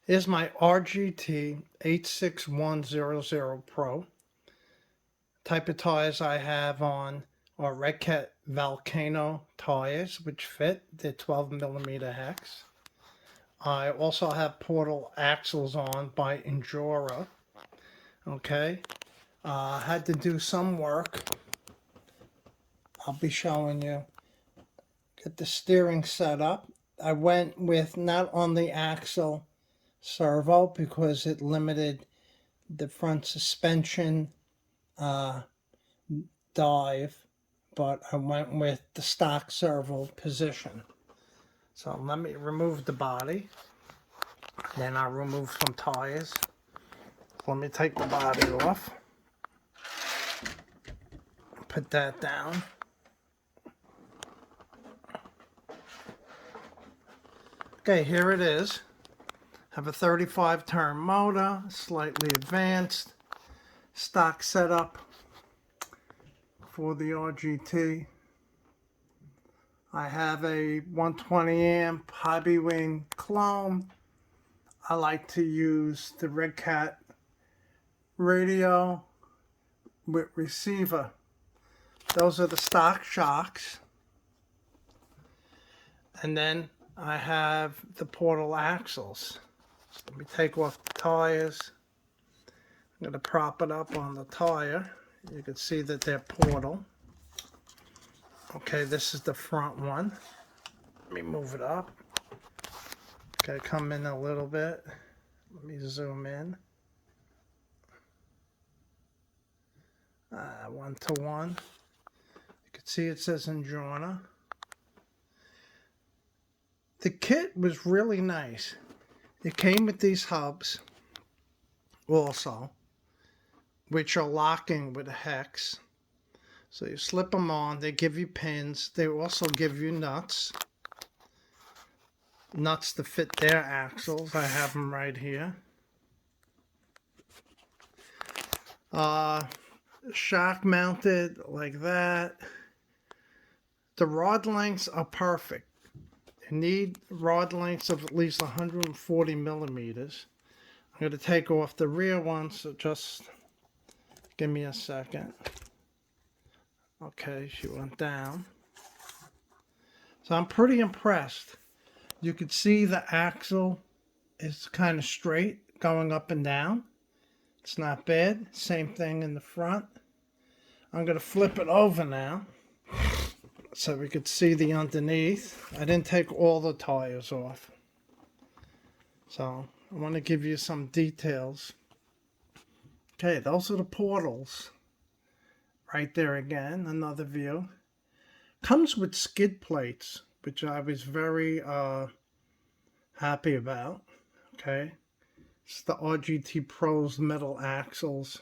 Here's my RGT 86100 Pro. Type of tires I have on are Red Cat Volcano tires, which fit. They're 12mm hex. I also have portal axles on by Injora. Okay. Had to do some work. I'll be showing you. Get the steering set up. I went with not on the axle servo because it limited the front suspension dive, but I went with the stock servo position. So let me remove the body, then I'll remove some tires. Let me take the body off, put that down. Okay, here it is. Have a 35 turn motor, slightly advanced, stock setup for the RGT. I have a 120 amp hobby wing clone. I like to use the Red Cat radio with receiver. Those are the stock shocks. And then I have the portal axles. Let me take off the tires. I'm going to prop it up on the tire. You can see that they're portal. Okay, this is the front one. Let me move it up. Okay, come in a little bit. Let me zoom in. 1-to-1. You can see it says Injora. The kit was really nice. It came with these hubs also, which are locking with a hex. So you slip them on, they give you pins. They also give you nuts. Nuts to fit their axles. I have them right here. Shock mounted like that. The rod lengths are perfect. You need rod lengths of at least 140 millimeters. I'm going to take off the rear one, so just give me a second. Okay, she went down. So I'm pretty impressed. You can see the axle is kind of straight going up and down. It's not bad. Same thing in the front. I'm going to flip it over now so we could see the underneath. I didn't take all the tires off. So I want to give you some details. Okay, those are the portals. Right there again, another view. Comes with skid plates, which I was very happy about. Okay, it's the RGT Pro's metal axles.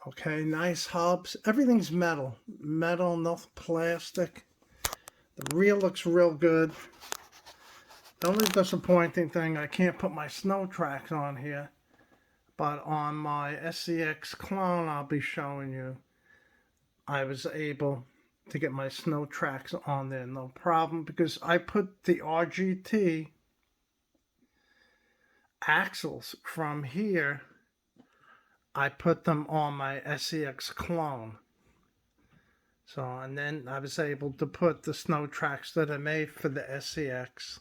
Okay, nice hubs. Everything's metal. Metal, nothing plastic. The rear looks real good. The only disappointing thing, I can't put my snow tracks on here. But on my SCX clone, I'll be showing you, I was able to get my snow tracks on there, no problem, because I put the RGT axles from here, I put them on my SCX clone. So, and then I was able to put the snow tracks that I made for the SCX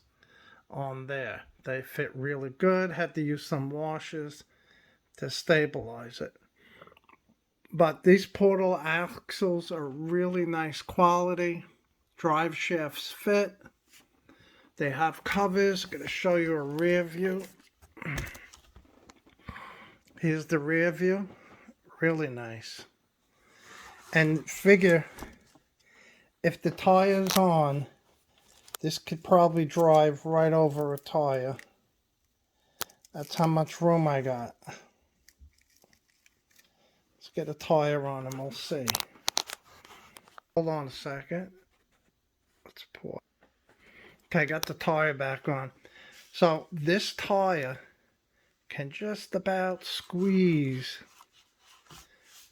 on there. They fit really good. Had to use some washers to stabilize it. But these portal axles are really nice quality. Drive shafts fit. They have covers. I'm going to show you a rear view. Here's the rear view. Really nice. And figure, if the tire's on, this could probably drive right over a tire. That's how much room I got. Let's get a tire on and we'll see. Hold on a second. Let's pour. Okay, got the tire back on. So this tire can just about squeeze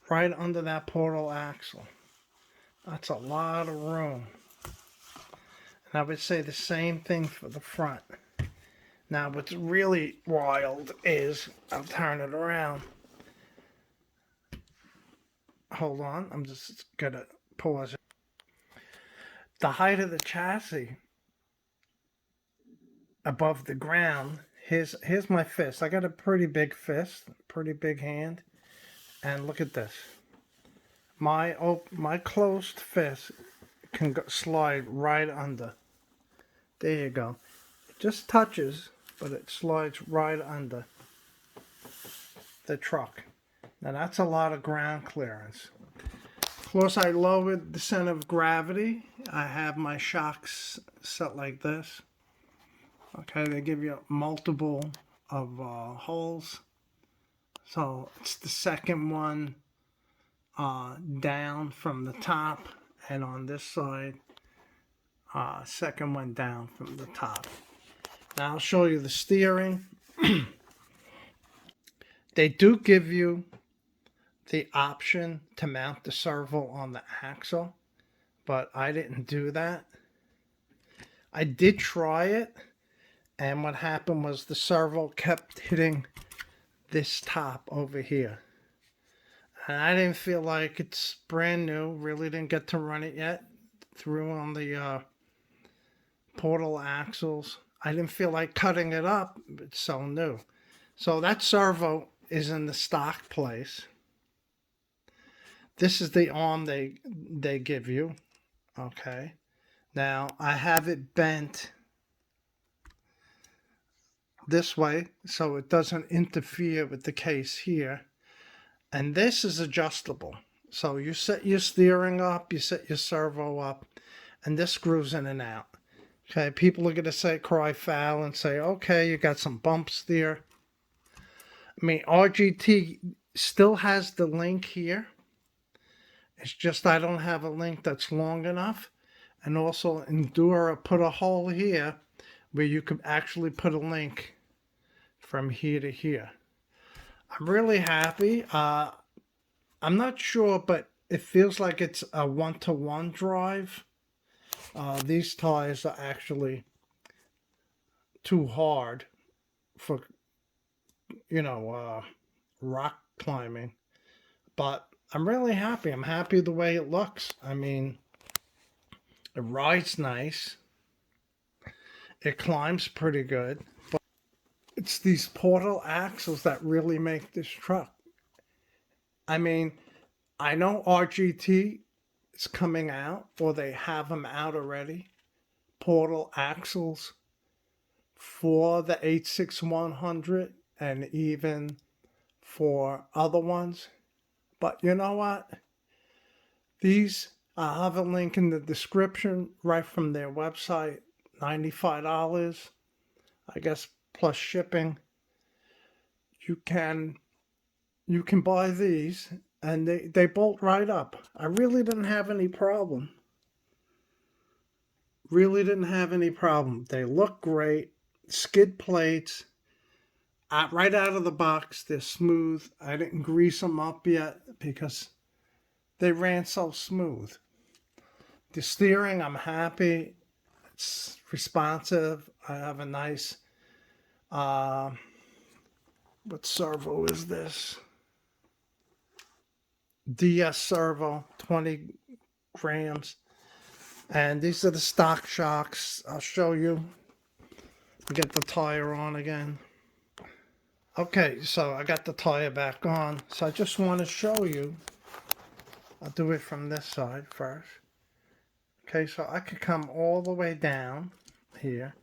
right under that portal axle. That's a lot of room. And I would say the same thing for the front. Now what's really wild is, I'll turn it around. Hold on, I'm just gonna pause it. The height of the chassis above the ground, here's my fist. I got a pretty big fist, pretty big hand. And look at this. My closed fist can slide right under. There you go. It just touches, but it slides right under the truck. Now that's a lot of ground clearance. Of course, I lowered the center of gravity. I have my shocks set like this. Okay, they give you multiple of holes. So it's the second one down from the top, and on this side, second one down from the top. Now I'll show you the steering. They do give you the option to mount the servo on the axle, but I didn't do that. I did try it, and what happened was the servo kept hitting this top over here. And I didn't feel like, it's brand new, really didn't get to run it yet. Threw on the portal axles. I didn't feel like cutting it up, it's so new. So that servo is in the stock place. This is the arm they give you. Okay. Now I have it bent this way so it doesn't interfere with the case here. And this is adjustable. So you set your steering up, you set your servo up, and this screws in and out. Okay, people are going to say cry foul and say, okay, you got some bumps there. I mean, RGT still has the link here. It's just I don't have a link that's long enough. And also Injora put a hole here where you could actually put a link from here to here. I'm really happy. I'm not sure, but it feels like it's a 1-to-1 drive. These tires are actually too hard for, rock climbing. But I'm really happy. I'm happy the way it looks. I mean, it rides nice. It climbs pretty good. But it's these portal axles that really make this truck. I mean, I know RGT is coming out, or they have them out already. Portal axles for the 86100 and even for other ones. But you know what? These, I'll have a link in the description right from their website. $95, I guess, plus shipping. You can buy these, and they bolt right up. I really didn't have any problem. Really didn't have any problem. They look great. Skid plates. Right out of the box, they're smooth. I didn't grease them up yet because they ran so smooth. The steering, I'm happy. It's responsive. I have a nice, what servo is this? DS servo, 20 grams. And these are the stock shocks. I'll show you. Get the tire on again. Okay, so I got the tire back on. So I just want to show you. I'll do it from this side first. Okay, so I could come all the way down here.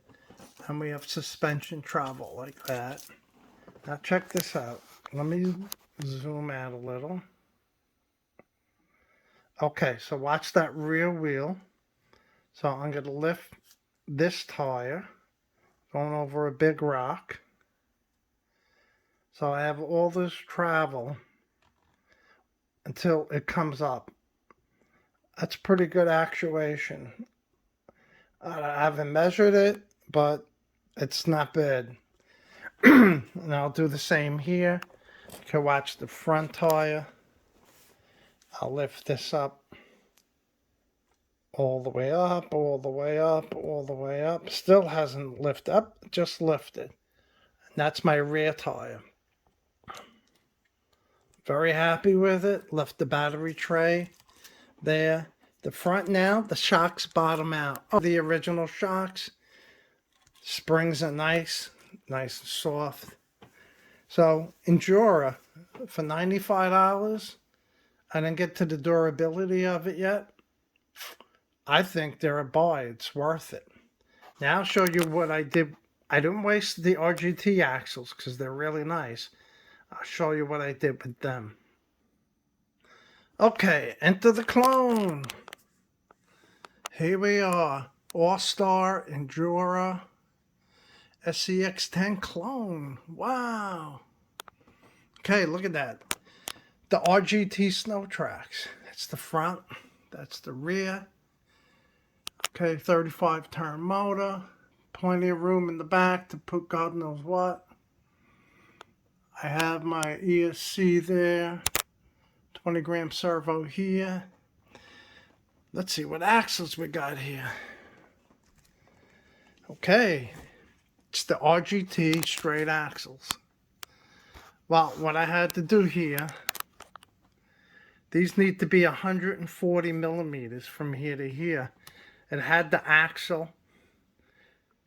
And we have suspension travel like that. Now check this out. Let me zoom out a little. Okay, so watch that rear wheel. So I'm going to lift this tire, going over a big rock. So I have all this travel until it comes up. That's pretty good actuation. I haven't measured it, but it's not bad. And I'll do the same here. You can watch the front tire. I'll lift this up. All the way up, all the way up, all the way up. Still hasn't lifted up, just lifted. That's my rear tire. Very happy with it. Left the battery tray there. The front now, the shocks bottom out. Oh, the original shocks. Springs are nice and soft. So Injora for $95. I didn't get to the durability of it yet. I think they're a buy. It's worth it. Now I'll show you what I did. I didn't waste the RGT axles because they're really nice. I'll show you what I did with them. Okay, enter the clone. Here we are. All-Star Injora SCX10 clone. Wow. Okay, look at that. The RGT snow tracks. That's the front. That's the rear. Okay, 35 turn motor. Plenty of room in the back to put God knows what. I have my ESC there. 20 gram servo here. Let's see what axles we got here. Okay, it's the RGT straight axles. Well, what I had to do here, these need to be 140 millimeters from here to here. It had the axle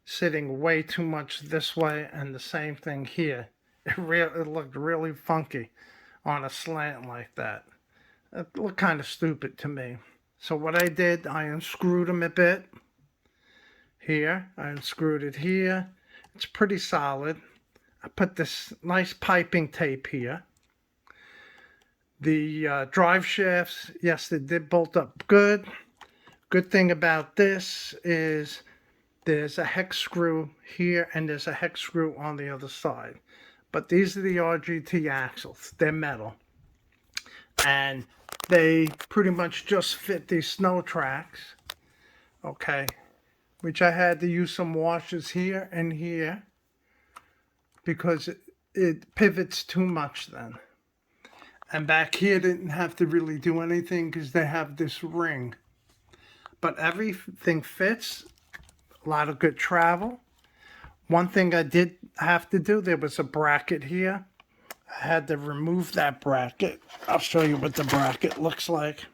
sitting way too much this way, and the same thing here. It looked really funky on a slant like that. It looked kind of stupid to me. So what I did, I unscrewed them a bit. Here, I unscrewed it here. It's pretty solid. I put this nice piping tape here. The drive shafts, yes, they did bolt up good. Good thing about this is there's a hex screw here and there's a hex screw on the other side. But these are the RGT axles. They're metal. And they pretty much just fit these snow tracks. Okay. Which I had to use some washers here and here because it pivots too much then. And back here didn't have to really do anything because they have this ring. But everything fits. A lot of good travel. One thing I did have to do, there was a bracket here. I had to remove that bracket. I'll show you what the bracket looks like.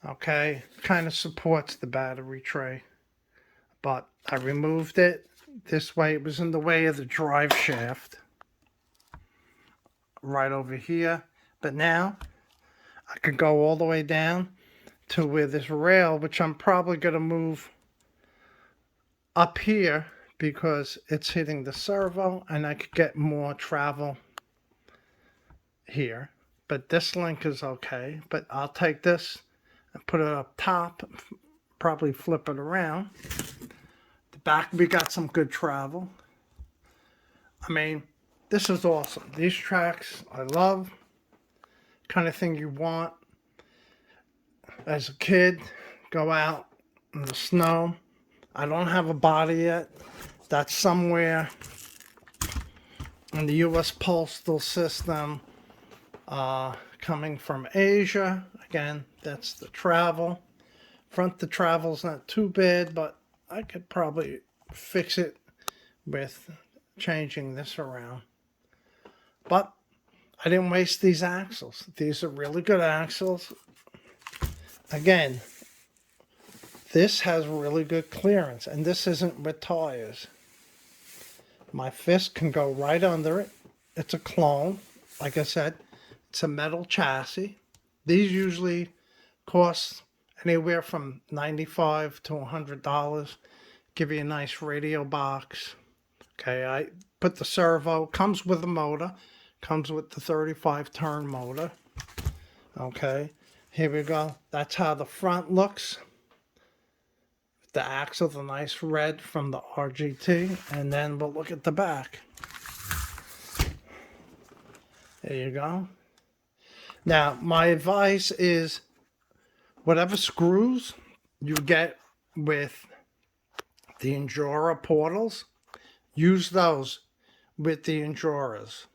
Okay, kind of supports the battery tray. But I removed it. This way it was in the way of the drive shaft. Right over here. But now I could go all the way down to where this rail, which I'm probably going to move up here because it's hitting the servo and I could get more travel here. But this link is okay. But I'll take this and put it up top, probably flip it around. The back, we got some good travel. I mean, this is awesome. These tracks I love. Kind of thing you want as a kid. Go out in the snow. I don't have a body yet. That's somewhere in the U.S. postal system coming from Asia. Again, that's the travel. Front the travel's not too bad, but I could probably fix it with changing this around. But I didn't waste these axles. These are really good axles. Again, this has really good clearance, and this isn't with tires. My fist can go right under it. It's a clone. Like I said, it's a metal chassis. These usually cost anywhere from $95 to $100. Give you a nice radio box. Okay, I put the servo. Comes with a motor. Comes with the 35 turn motor. Okay, here we go. That's how the front looks. The axle, the nice red from the RGT. And then we'll look at the back. There you go. Now, my advice is whatever screws you get with the Injora portals, use those with the Injoras.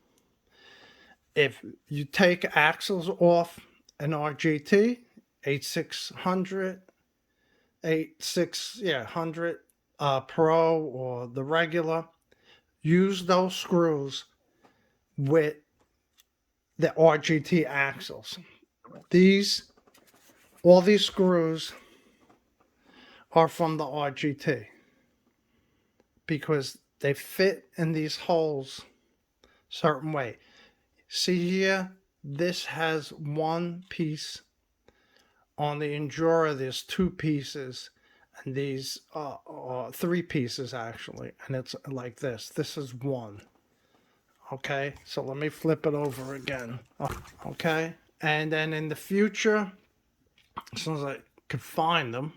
If you take axles off an RGT, 8600, 100 Pro or the regular, use those screws with the RGT axles. All these screws are from the RGT because they fit in these holes certain way. See here, this has one piece. On the Injora, there's two pieces, and these are three pieces actually, and it's like this. This is one. Okay, so let me flip it over again. Okay, and then in the future, as soon as I can find them,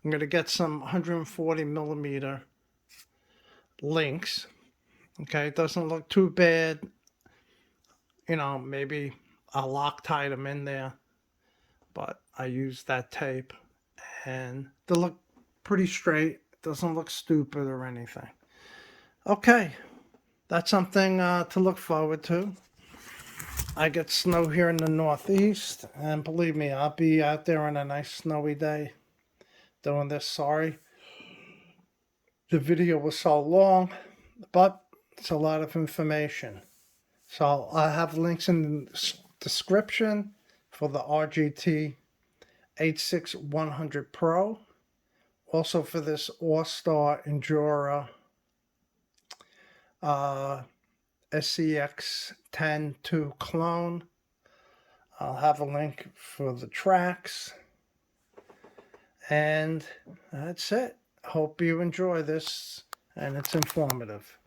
I'm going to get some 140 millimeter links. Okay, it doesn't look too bad. You know, maybe I'll Loctite them in there, but I use that tape and they look pretty straight. It doesn't look stupid or anything. Okay, that's something to look forward to. I get snow here in the Northeast, and believe me, I'll be out there on a nice snowy day doing this. Sorry the video was so long, but it's a lot of information. So I have links in the description for the RGT 86100 Pro. Also for this Austar Injora SCX10 2 clone. I'll have a link for the tracks. And that's it. Hope you enjoy this and it's informative.